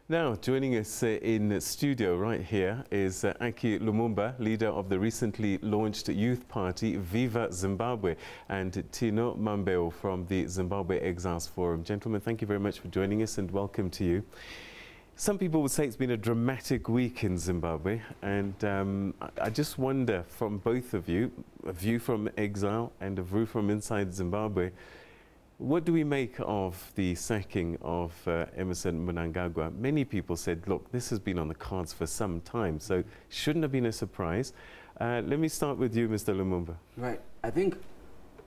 Now, joining us in the studio right here is Acie Lumumba, leader of the recently launched youth party Viva Zimbabwe, and Tino, Mambeo from the Zimbabwe Exiles Forum. Gentlemen, thank you very much for joining us and welcome to you. Some people would say it's been a dramatic week in Zimbabwe, and I just wonder from both of you, a view from exile and a view from inside Zimbabwe, what do we make of the sacking of Emmerson Mnangagwe? Many people said, look, this has been on the cards for some time, so shouldn't have been a surprise. Let me start with you, Mr. Lumumba. Right. I think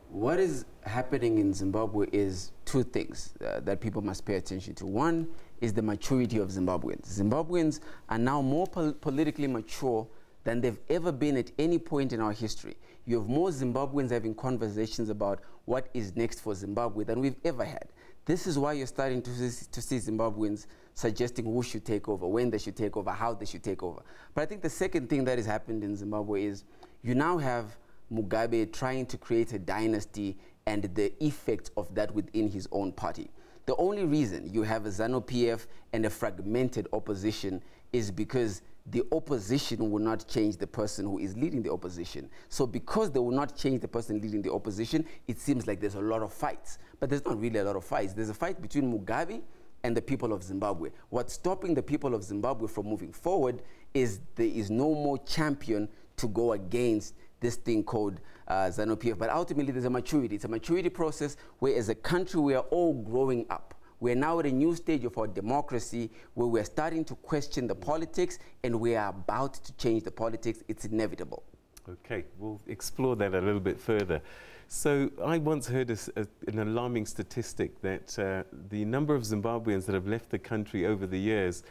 what is happening in Zimbabwe is two things that people must pay attention to. One is the maturity of Zimbabweans. Zimbabweans are now more politically mature than they've ever been at any point in our history. You have more Zimbabweans having conversations about what is next for Zimbabwe than we've ever had. This is why you're starting to see Zimbabweans suggesting who should take over, when they should take over, how they should take over. But I think the second thing that has happened in Zimbabwe is you now have Mugabe trying to create a dynasty and the effect of that within his own party. The only reason you have a ZANU-PF and a fragmented opposition is because the opposition will not change the person who is leading the opposition. So because they will not change the person leading the opposition, it seems like there's a lot of fights. But there's not really a lot of fights. There's a fight between Mugabe and the people of Zimbabwe. What's stopping the people of Zimbabwe from moving forward is there is no more champion to go against this thing called ZANU-PF. But ultimately, there's a maturity. It's a maturity process where as a country, we are all growing up. We're now at a new stage of our democracy where we're starting to question the politics and we are about to change the politics. It's inevitable. Okay, we'll explore that a little bit further. So I once heard an alarming statistic that the number of Zimbabweans that have left the country over the years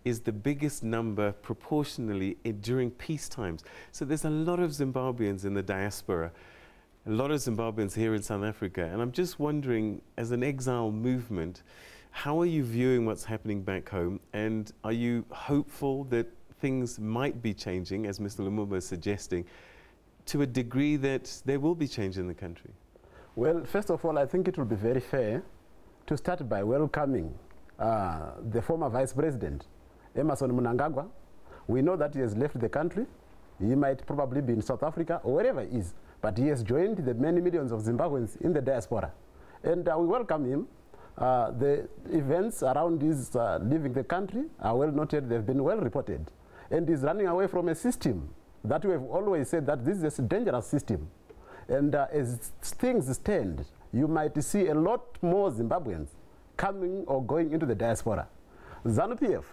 is the biggest number proportionally during peace times. So there's a lot of Zimbabweans in the diaspora, a lot of Zimbabweans here in South Africa, and I'm just wondering, as an exile movement, how are you viewing what's happening back home, and are you hopeful that things might be changing, as Mr. Lumumba is suggesting, to a degree that there will be change in the country? Well, first of all, I think it will be very fair to start by welcoming the former Vice President, Emmerson Mnangagwe. We know that he has left the country. He might probably be in South Africa or wherever he is, but he has joined the many millions of Zimbabweans in the diaspora. And we welcome him. The events around his leaving the country are well noted. They've been well reported. And he's running away from a system that we have always said that this is a dangerous system. And as things stand, you might see a lot more Zimbabweans coming or going into the diaspora. ZANU-PF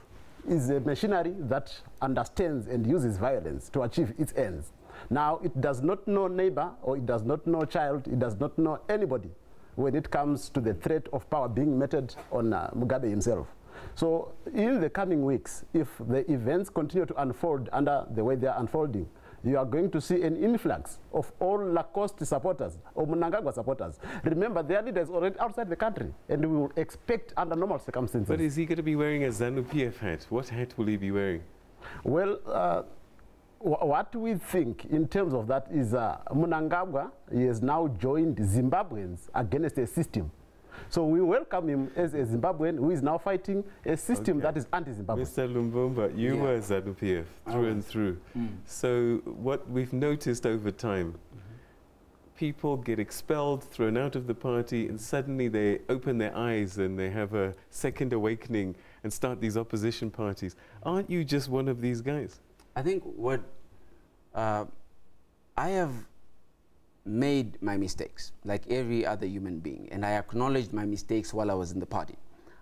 is a machinery that understands and uses violence to achieve its ends. Now, it does not know neighbor, or it does not know child, it does not know anybody when it comes to the threat of power being meted on Mugabe himself. So in the coming weeks, if the events continue to unfold under the way they are unfolding, you are going to see an influx of all Lacoste supporters or Mnangagwa supporters. Remember, their leader is already outside the country, and we will expect under normal circumstances. But is he going to be wearing a ZANU-PF hat? What hat will he be wearing? Well, what we think in terms of that is Mnangagwa, he has now joined Zimbabweans against a system. So we welcome him as a Zimbabwean who is now fighting a system that is anti-Zimbabwe. Mr. Lumumba, you were ZANU-PF through and through. So what we've noticed over time, people get expelled, thrown out of the party, and suddenly they open their eyes and they have a second awakening and start these opposition parties. Aren't you just one of these guys? I think what I have made my mistakes, like every other human being, and I acknowledged my mistakes while I was in the party.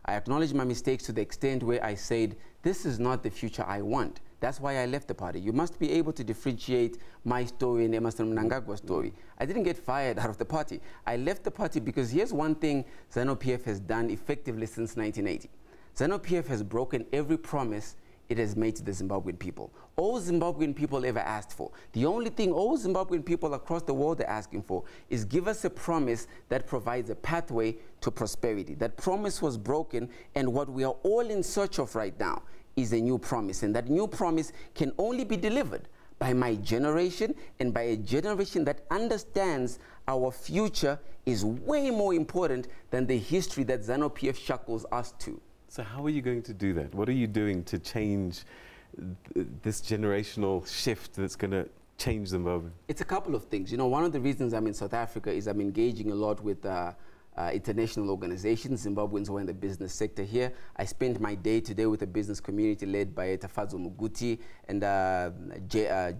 I acknowledged my mistakes to the extent where I said, this is not the future I want. That's why I left the party. You must be able to differentiate my story and Emmerson Mnangagwa's story. I didn't get fired out of the party. I left the party because here's one thing ZANU-PF has done effectively since 1980. ZANU-PF has broken every promise it has made to the Zimbabwean people. All Zimbabwean people ever asked for, the only thing all Zimbabwean people across the world are asking for is give us a promise that provides a pathway to prosperity. That promise was broken, and what we are all in search of right now is a new promise, and that new promise can only be delivered by my generation and by a generation that understands our future is way more important than the history that ZANU-PF shackles us to. So how are you going to do that? What are you doing to change this generational shift that's going to change Zimbabwe? It's a couple of things. You know, one of the reasons I'm in South Africa is I'm engaging a lot with international organizations. Zimbabweans who are in the business sector here. I spend my day today with a business community led by Tafadzo Muguti and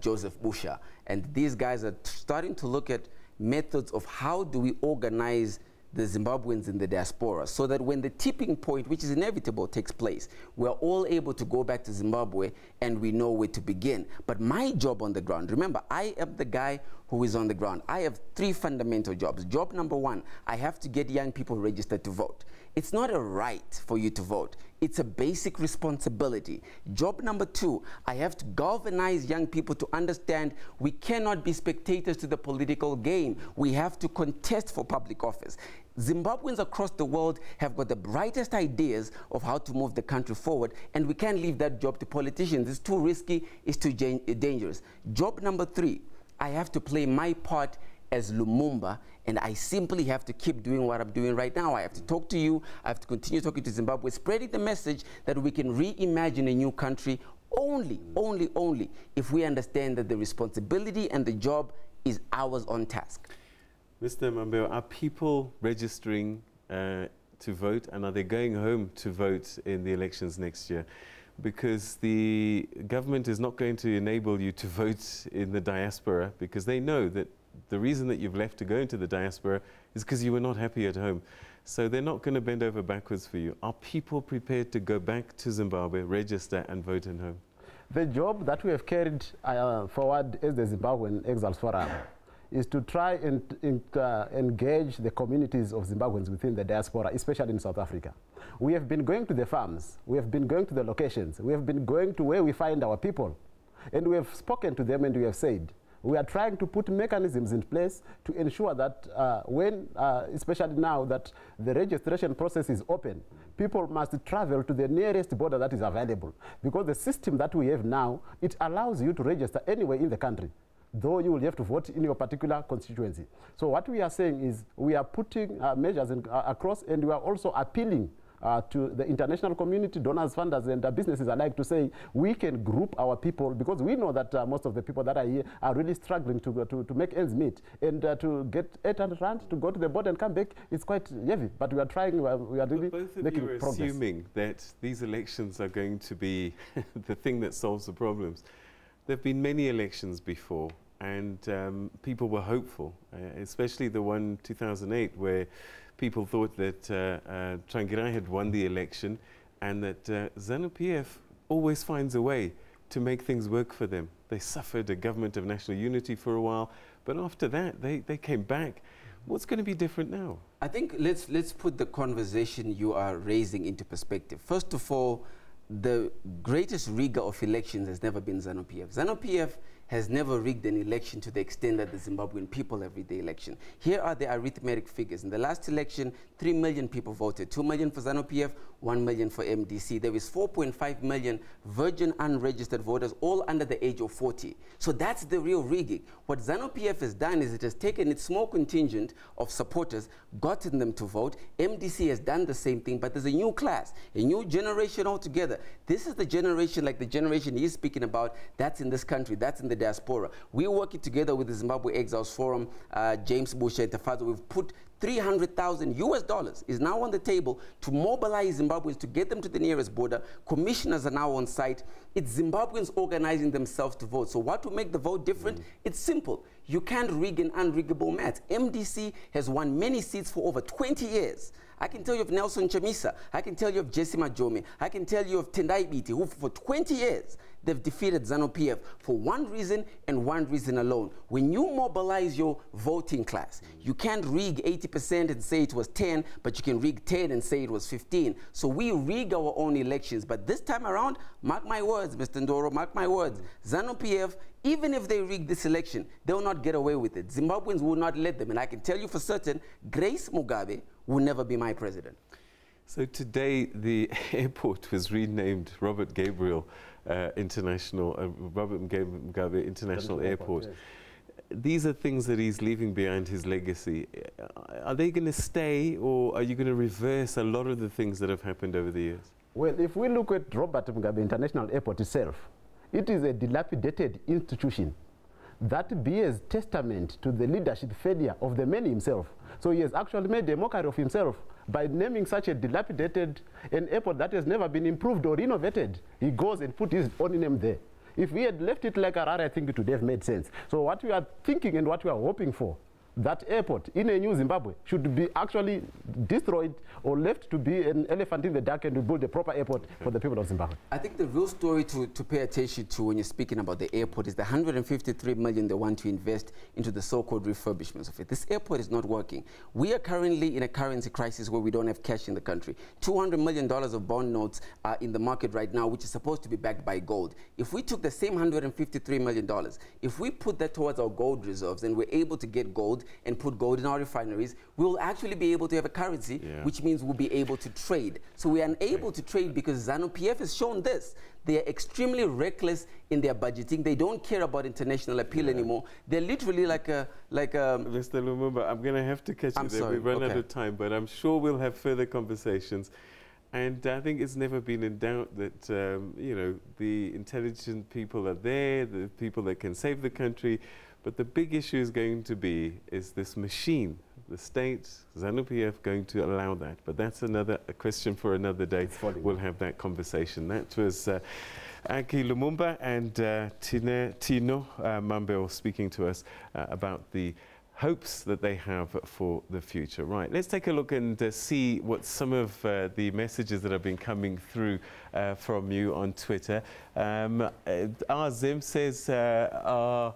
Joseph Busha. And these guys are starting to look at methods of how do we organize the Zimbabweans in the diaspora, so that when the tipping point, which is inevitable, takes place, we're all able to go back to Zimbabwe and we know where to begin. But my job on the ground, remember, I am the guy who is on the ground. I have 3 fundamental jobs. Job number 1, I have to get young people registered to vote. It's not a right for you to vote. It's a basic responsibility. Job number 2, I have to galvanize young people to understand we cannot be spectators to the political game. We have to contest for public office. Zimbabweans across the world have got the brightest ideas of how to move the country forward, and we can't leave that job to politicians. It's too risky, it's too dangerous. Job number 3, I have to play my part as Lumumba, and I simply have to keep doing what I'm doing right now. I have to talk to you, I have to continue talking to Zimbabwe, spreading the message that we can reimagine a new country only if we understand that the responsibility and the job is ours on task. Mr. Mambeo, are people registering to vote, and are they going home to vote in the elections next year? Because the government is not going to enable you to vote in the diaspora, because they know that the reason that you've left to go into the diaspora is because you were not happy at home. So they're not going to bend over backwards for you. Are people prepared to go back to Zimbabwe, register and vote at home? The job that we have carried forward as the Zimbabwean Exiles Forum is to try and engage the communities of Zimbabweans within the diaspora, especially in South Africa. We have been going to the farms, we have been going to the locations, we have been going to where we find our people, and we have spoken to them and we have said, we are trying to put mechanisms in place to ensure that especially now that the registration process is open, people must travel to the nearest border that is available. Because the system that we have now, it allows you to register anywhere in the country, though you will have to vote in your particular constituency. So what we are saying is we are putting measures across, and we are also appealing to the international community, donors, funders, and businesses alike to say we can group our people, because we know that most of the people that are here are really struggling to make ends meet. And to get 800 rand to go to the border and come back, it's quite heavy. But we are trying, we are really making progress. Both of you are assuming that these elections are going to be the thing that solves the problems. There have been many elections before, and people were hopeful, especially the one 2008 where people thought that Tsvangirai had won the election, and that ZANU-PF always finds a way to make things work for them. They suffered a government of national unity for a while, but after that they came back. What's going to be different now? I think let's put the conversation you are raising into perspective. First of all, the greatest rigger of elections has never been ZANU-PF. ZANU-PF has never rigged an election to the extent that the Zimbabwean people have rigged the election. Here are the arithmetic figures. In the last election, 3 million people voted. 2 million for ZANU-PF, 1 million for MDC. There is 4.5 million virgin unregistered voters, all under the age of 40. So that's the real rigging. What ZANU-PF has done is it has taken its small contingent of supporters, gotten them to vote. MDC has done the same thing, but there's a new class, a new generation altogether. This is the generation, like the generation he's speaking about, that's in this country, that's in the diaspora. We're working together with the Zimbabwe Exiles Forum, James Busha and Tafadzo. We've put $300,000 is now on the table to mobilize Zimbabweans to get them to the nearest border. Commissioners are now on site. It's Zimbabweans organizing themselves to vote. So what will make the vote different? It's simple. You can't rig an unriggable match. MDC has won many seats for over 20 years. I can tell you of Nelson Chamisa. I can tell you of Jesse Majome. I can tell you of Tendai Biti, who for 20 years, they've defeated ZANU-PF for one reason and one reason alone. When you mobilize your voting class, you can't rig 80% and say it was 10, but you can rig 10 and say it was 15. So we rig our own elections. But this time around, mark my words, Mr. Ndoro, mark my words, ZANU-PF, even if they rig this election, they will not get away with it. Zimbabweans will not let them. And I can tell you for certain, Grace Mugabe will never be my president. So today, the airport was renamed Robert Mugabe International Airport. Yes. These are things that he's leaving behind his legacy. Are they going to stay, or are you going to reverse a lot of the things that have happened over the years? Well, if we look at Robert Mugabe International Airport itself, it is a dilapidated institution that bears testament to the leadership failure of the man himself. So he has actually made a mockery of himself by naming such a dilapidated an airport that has never been improved or renovated. He goes and put his own name there. If we had left it like Harare, I think it would have made sense. So what we are thinking and what we are hoping for, that airport in a new Zimbabwe should be actually destroyed or left to be an elephant in the dark, and to build a proper airport for the people of Zimbabwe. I think the real story to pay attention to when you're speaking about the airport is the 153 million they want to invest into the so-called refurbishments of it. This airport is not working. We are currently in a currency crisis where we don't have cash in the country. $200 million of bond notes are in the market right now, which is supposed to be backed by gold. If we took the same $153 million, if we put that towards our gold reserves and we're able to get gold and put gold in our refineries, we'll actually be able to have a currency, which means we'll be able to trade. So we are unable to trade because ZANU-PF has shown this. They are extremely reckless in their budgeting. They don't care about international appeal anymore. They're literally like a... Mr. Lumumba, I'm going to have to catch you there. We've run out of time, but I'm sure we'll have further conversations. And I think it's never been in doubt that, you know, the intelligent people are there, the people that can save the country. But the big issue is going to be, is this machine, the state, ZANU-PF, going to allow that? But that's a question for another day. We'll have that conversation. That was Acie Lumumba and Tino Mambeo speaking to us about the hopes that they have for the future. Right, let's take a look and see what some of the messages that have been coming through from you on Twitter. Zim says our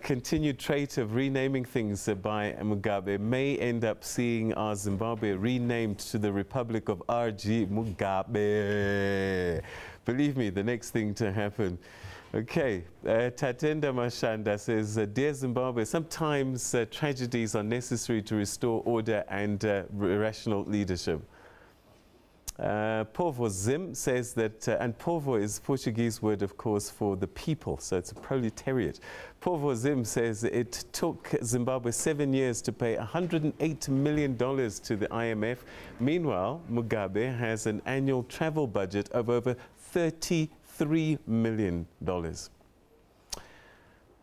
continued trait of renaming things by Mugabe may end up seeing our Zimbabwe renamed to the Republic of R.G. Mugabe. Believe me, the next thing to happen. Okay, Tatenda Mashanda says, Dear Zimbabwe, sometimes tragedies are necessary to restore order and rational leadership. Povo Zim says that, and Povo is Portuguese word, of course, for the people, so it's a proletariat. Povo Zim says it took Zimbabwe 7 years to pay $108 million to the IMF. Meanwhile, Mugabe has an annual travel budget of over $33 million.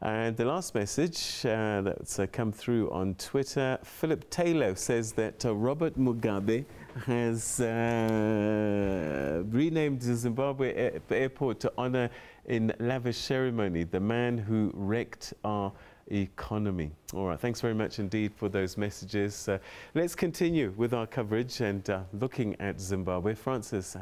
And the last message that's come through on Twitter, Philip Taylor says that Robert Mugabe has renamed the Zimbabwe airport to honor in lavish ceremony the man who wrecked our economy. All right, thanks very much indeed for those messages. Let's continue with our coverage and looking at Zimbabwe. Francis